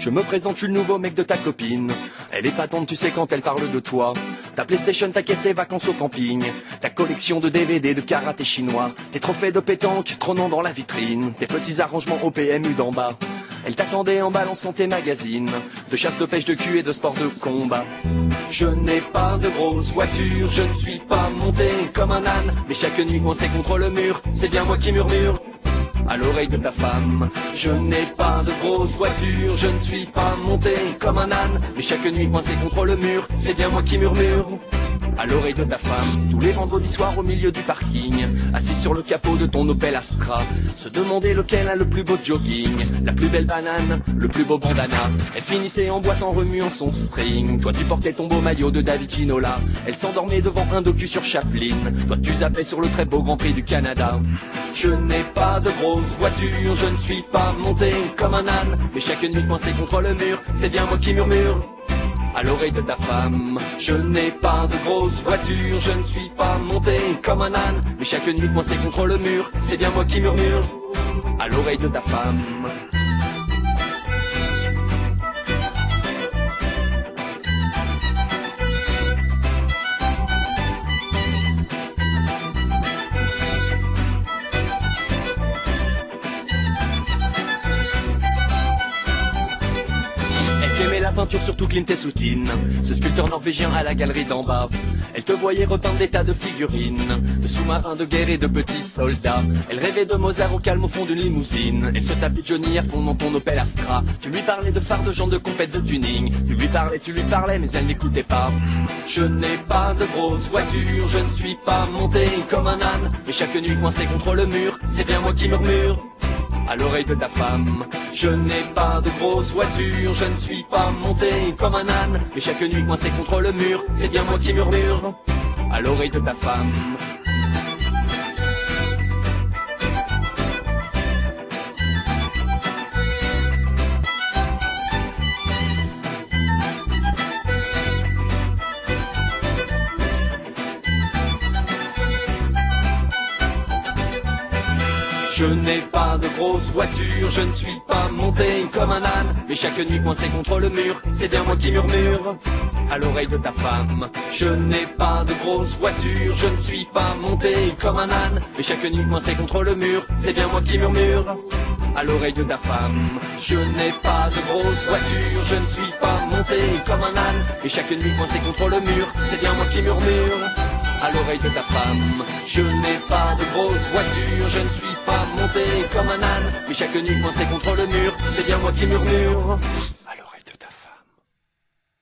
Je me présente, je suis le nouveau mec de ta copine. Elle est patente, tu sais quand elle parle de toi. Ta PlayStation, ta caisse, tes vacances au camping. Ta collection de DVD de karaté chinois. Tes trophées de pétanque trônant dans la vitrine. Tes petits arrangements au PMU d'en bas. Elle t'attendait en balançant tes magazines de chasse, de pêche, de cul et de sport de combat. Je n'ai pas de grosse voiture, je ne suis pas monté comme un âne. Mais chaque nuit coincé contre le mur, c'est bien moi qui murmure à l'oreille de ta femme. Je n'ai pas de grosse voiture, je ne suis pas monté comme un âne. Mais chaque nuit coincé contre le mur, c'est bien moi qui murmure à l'oreille de ta femme. Tous les vendredis soirs au milieu du parking, assis sur le capot de ton Opel Astra, se demander lequel a le plus beau jogging, la plus belle banane, le plus beau bandana. Elle finissait en boîte en remuant son string. Toi tu portais ton beau maillot de David Ginola. Elle s'endormait devant un docu sur Chaplin. Toi tu zappais sur le très beau Grand Prix du Canada. Je n'ai pas de grosse voiture, je ne suis pas monté comme un âne. Mais chaque nuit coincé contre le mur, c'est bien moi qui murmure à l'oreille de ta femme. Je n'ai pas de grosse voiture, je ne suis pas monté comme un âne. Mais chaque nuit coincé contre le mur, c'est bien moi qui murmure à l'oreille de ta femme. La peinture surtout Clint Eastwood, ce sculpteur norvégien à la galerie d'en bas. Elle te voyait repeindre des tas de figurines, de sous-marins de guerre et de petits soldats. Elle rêvait de Mozart au calme au fond d'une limousine. Elle se tapait Johnny à fond dans ton Opel Astra. Tu lui parlais de phares, de gens de compète, de tuning. Tu lui parlais mais elle n'écoutait pas. Je n'ai pas de grosse voiture, je ne suis pas monté comme un âne. Mais chaque nuit coincé contre le mur, c'est bien moi qui murmure à l'oreille de ta femme. Je n'ai pas de grosse voiture, je ne suis pas monté comme un âne. Mais chaque nuit coincé contre le mur, c'est bien moi qui murmure à l'oreille de ta femme. Je n'ai pas de grosse voiture, je ne suis pas monté comme un âne. Mais chaque nuit coincé contre le mur, c'est bien moi qui murmure à l'oreille de ta femme. Je n'ai pas de grosse voiture, je ne suis pas monté comme un âne. Mais chaque nuit coincé contre le mur, c'est bien moi qui murmure à l'oreille de ta femme. Je n'ai pas de grosse voiture, je ne suis pas monté comme un âne. Mais chaque nuit coincé contre le mur, c'est bien moi qui murmure à l'oreille de ta femme. Je n'ai pas de grosse voiture, je ne suis pas monté comme un âne. Mais chaque nuit coincé contre le mur, c'est bien moi qui murmure